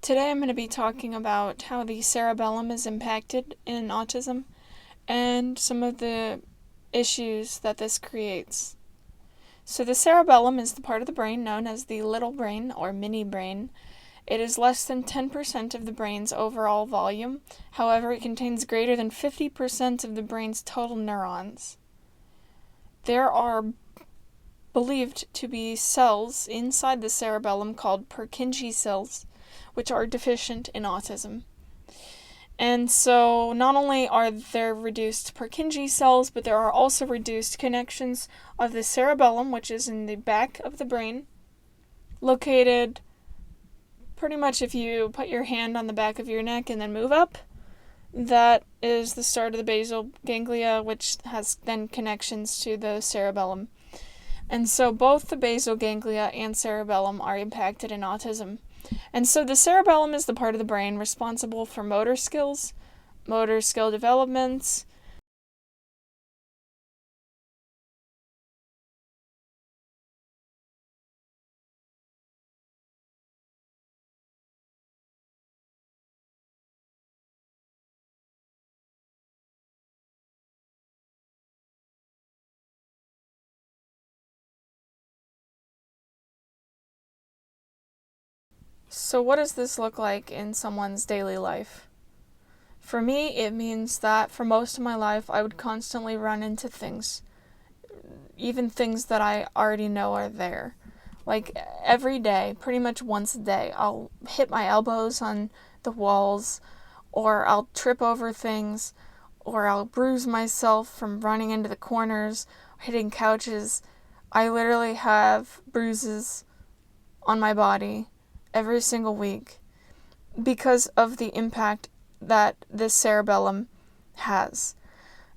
Today I'm going to be talking about how the cerebellum is impacted in autism and some of the issues that this creates. So the cerebellum is the part of the brain known as the little brain or mini brain. It is less than 10% of the brain's overall volume. However, it contains greater than 50% of the brain's total neurons. There are believed to be cells inside the cerebellum called purkinje cells, which are deficient in autism. And so not only are there reduced Purkinje cells, but there are also reduced connections of the cerebellum, which is in the back of the brain, located pretty much if you put your hand on the back of your neck and then move up. That is the start of the basal ganglia, which has then connections to the cerebellum. And so both the basal ganglia and cerebellum are impacted in autism. And so the cerebellum is the part of the brain responsible for motor skills, motor skill development, So what does this look like in someone's daily life? For me, it means that for most of my life, I would constantly run into things, even things that I already know are there. Like every day, pretty much once a day, I'll hit my elbows on the walls, or I'll trip over things, or I'll bruise myself from running into the corners, hitting couches. I literally have bruises on my body every single week because of the impact that this cerebellum has.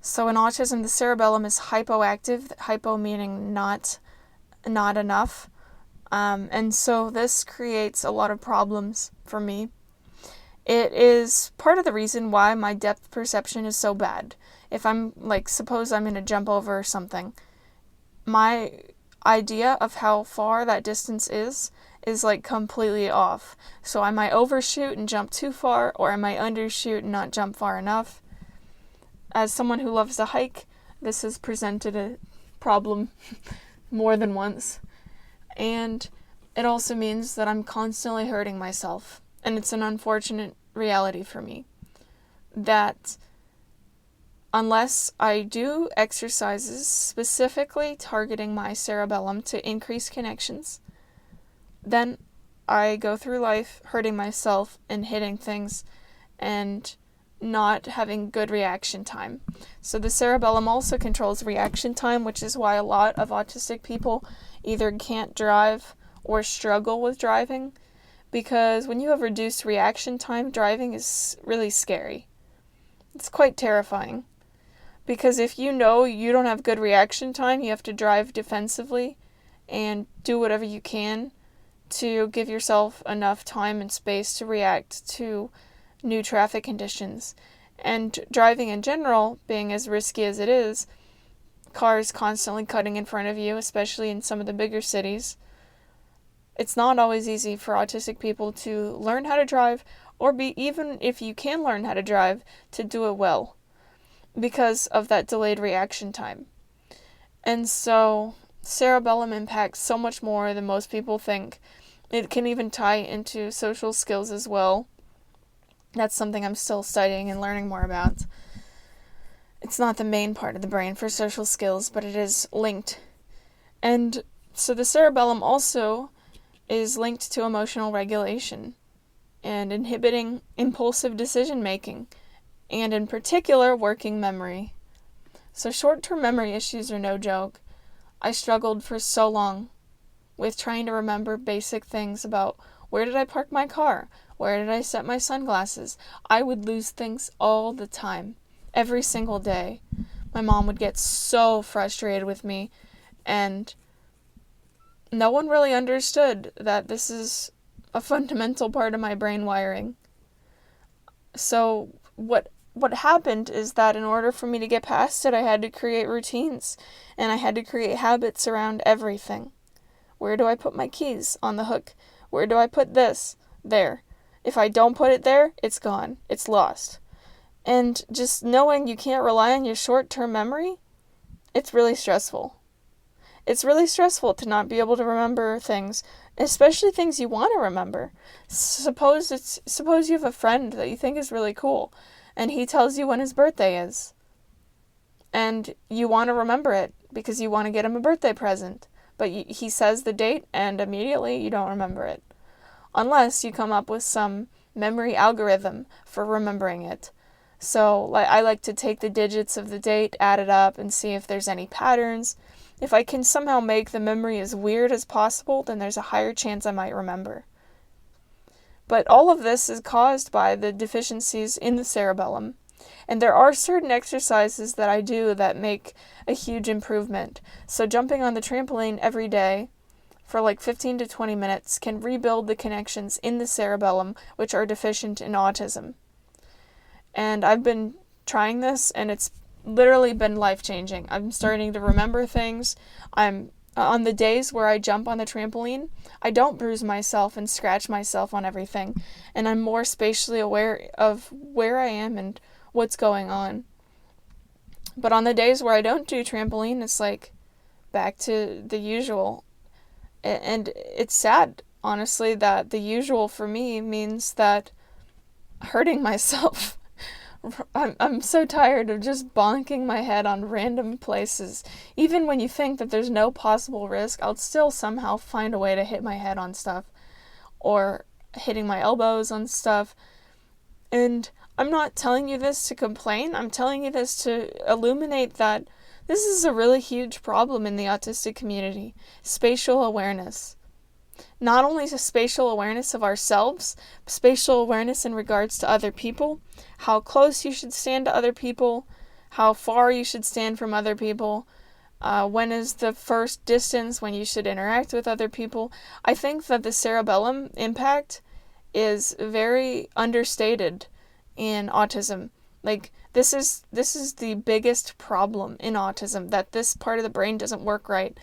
So in autism, the cerebellum is hypoactive, hypo meaning not enough. And so this creates a lot of problems for me. It is part of the reason why my depth perception is so bad. If I'm suppose I'm going to jump over something, my idea of how far that distance is completely off. So I might overshoot and jump too far, or I might undershoot and not jump far enough. As someone who loves to hike, this has presented a problem more than once. And it also means that I'm constantly hurting myself. And it's an unfortunate reality for me that unless I do exercises specifically targeting my cerebellum to increase connections, then I go through life hurting myself and hitting things and not having good reaction time. So the cerebellum also controls reaction time, which is why a lot of autistic people either can't drive or struggle with driving, because when you have reduced reaction time, driving is really scary. It's quite terrifying, because if you know you don't have good reaction time, you have to drive defensively and do whatever you can to give yourself enough time and space to react to new traffic conditions. And driving in general, being as risky as it is, cars constantly cutting in front of you, especially in some of the bigger cities, it's not always easy for autistic people to learn how to drive, or even if you can learn how to drive, to do it well, because of that delayed reaction time. And so cerebellum impacts so much more than most people think. It can even tie into social skills as well. That's something I'm still studying and learning more about. It's not the main part of the brain for social skills, but it is linked. And so the cerebellum also is linked to emotional regulation and inhibiting impulsive decision making, and in particular, working memory. So short-term memory issues are no joke. I struggled for so long with trying to remember basic things about where did I park my car? Where did I set my sunglasses? I would lose things all the time, every single day. My mom would get so frustrated with me, and no one really understood that this is a fundamental part of my brain wiring. So what happened is that in order for me to get past it, I had to create routines, and I had to create habits around everything. Where do I put my keys? On the hook. Where do I put this? There. If I don't put it there, it's gone. It's lost. And just knowing you can't rely on your short-term memory, it's really stressful. It's really stressful to not be able to remember things, especially things you want to remember. Suppose you have a friend that you think is really cool, and he tells you when his birthday is. And you want to remember it because you want to get him a birthday present. But he says the date, and immediately you don't remember it. Unless you come up with some memory algorithm for remembering it. So I like to take the digits of the date, add it up, and see if there's any patterns. If I can somehow make the memory as weird as possible, then there's a higher chance I might remember. But all of this is caused by the deficiencies in the cerebellum. And there are certain exercises that I do that make a huge improvement. So jumping on the trampoline every day for like 15 to 20 minutes can rebuild the connections in the cerebellum which are deficient in autism. And I've been trying this, and it's literally been life-changing. I'm starting to remember things. I'm on the days where I jump on the trampoline, I don't bruise myself and scratch myself on everything, and I'm more spatially aware of where I am and what's going on. But on the days where I don't do trampoline, it's like back to the usual. And it's sad, honestly, that the usual for me means that hurting myself. I'm so tired of just bonking my head on random places. Even when you think that there's no possible risk, I'll still somehow find a way to hit my head on stuff. Or hitting my elbows on stuff. And I'm not telling you this to complain. I'm telling you this to illuminate that this is a really huge problem in the autistic community. Spatial awareness. Not only is spatial awareness of ourselves, spatial awareness in regards to other people, how close you should stand to other people, how far you should stand from other people, when is the first distance when you should interact with other people. I think that the cerebellum impact is very understated in autism. Like, this is the biggest problem in autism, that this part of the brain doesn't work right.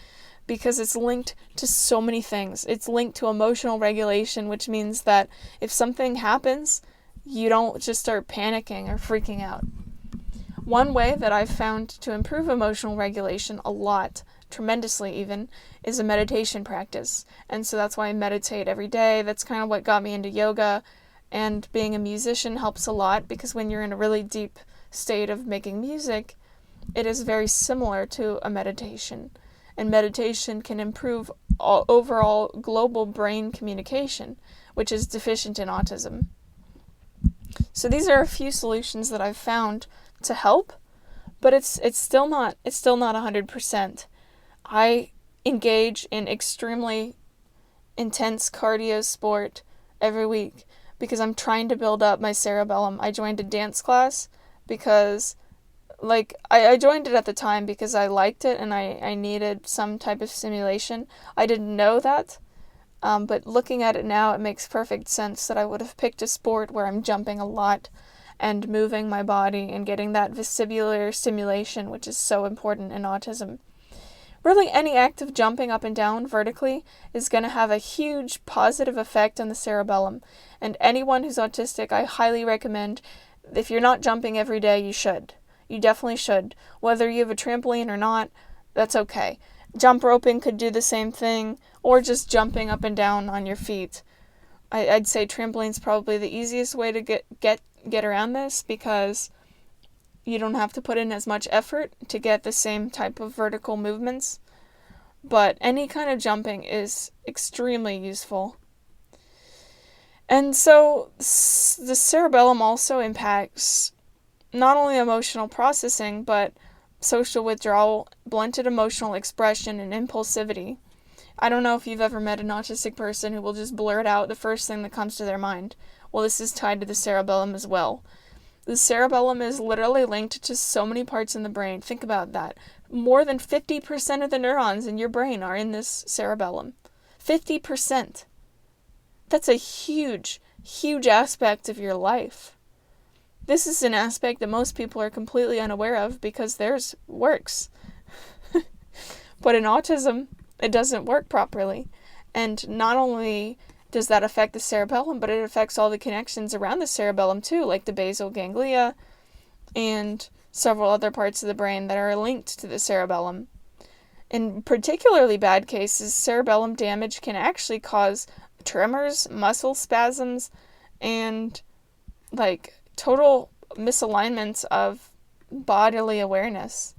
Because it's linked to so many things. It's linked to emotional regulation, which means that if something happens, you don't just start panicking or freaking out. One way that I've found to improve emotional regulation a lot, tremendously even, is a meditation practice. And so that's why I meditate every day. That's kind of what got me into yoga. And being a musician helps a lot, because when you're in a really deep state of making music, it is very similar to a meditation. And meditation can improve overall global brain communication, which is deficient in autism. So these are a few solutions that I've found to help, but it's still not 100%. I engage in extremely intense cardio sport every week because I'm trying to build up my cerebellum. I joined a dance class because I joined it at the time because I liked it and I needed some type of stimulation. I didn't know that, but looking at it now, it makes perfect sense that I would have picked a sport where I'm jumping a lot and moving my body and getting that vestibular stimulation, which is so important in autism. Really, any act of jumping up and down vertically is going to have a huge positive effect on the cerebellum. And anyone who's autistic, I highly recommend, if you're not jumping every day, you should. You definitely should. Whether you have a trampoline or not, that's okay. Jump roping could do the same thing, or just jumping up and down on your feet. I'd say trampoline's probably the easiest way to get around this, because you don't have to put in as much effort to get the same type of vertical movements. But any kind of jumping is extremely useful. And so the cerebellum also impacts not only emotional processing, but social withdrawal, blunted emotional expression, and impulsivity. I don't know if you've ever met an autistic person who will just blurt out the first thing that comes to their mind. Well, this is tied to the cerebellum as well. The cerebellum is literally linked to so many parts in the brain. Think about that. More than 50% of the neurons in your brain are in this cerebellum. 50%. That's a huge, huge aspect of your life. This is an aspect that most people are completely unaware of because theirs works. But in autism, it doesn't work properly. And not only does that affect the cerebellum, but it affects all the connections around the cerebellum too, like the basal ganglia and several other parts of the brain that are linked to the cerebellum. In particularly bad cases, cerebellum damage can actually cause tremors, muscle spasms, and like total misalignments of bodily awareness.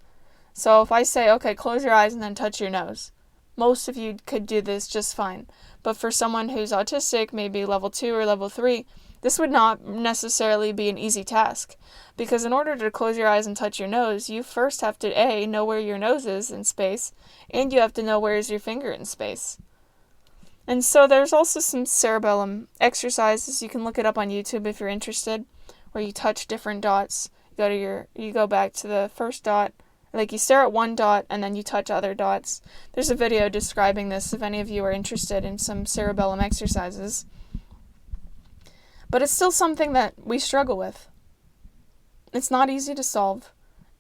So if I say, okay, close your eyes and then touch your nose, most of you could do this just fine. But for someone who's autistic, maybe level 2 or level 3, this would not necessarily be an easy task. Because in order to close your eyes and touch your nose, you first have to A, know where your nose is in space, and you have to know where is your finger in space. And so there's also some cerebellum exercises. You can look it up on YouTube if you're interested, where you touch different dots. You go back to the first dot, like you stare at one dot and then you touch other dots. There's a video describing this if any of you are interested in some cerebellum exercises. But it's still something that we struggle with. It's not easy to solve.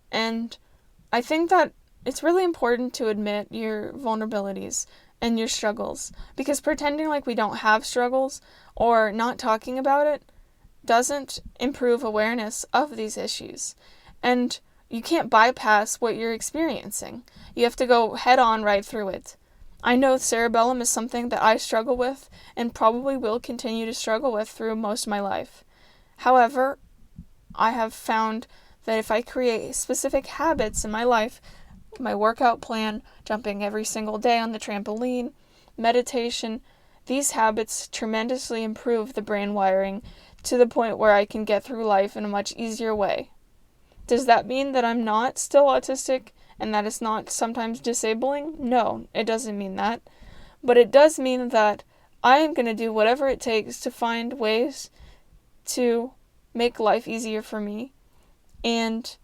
And I think that it's really important to admit your vulnerabilities and your struggles, because pretending like we don't have struggles or not talking about it doesn't improve awareness of these issues. And you can't bypass what you're experiencing. You have to go head on right through it. I know cerebellum is something that I struggle with and probably will continue to struggle with through most of my life. However, I have found that if I create specific habits in my life, my workout plan, jumping every single day on the trampoline, meditation, these habits tremendously improve the brain wiring to the point where I can get through life in a much easier way. Does that mean that I'm not still autistic and that it's not sometimes disabling? No, it doesn't mean that. But it does mean that I am going to do whatever it takes to find ways to make life easier for me and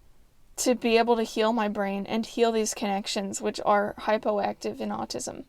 to be able to heal my brain and heal these connections which are hypoactive in autism.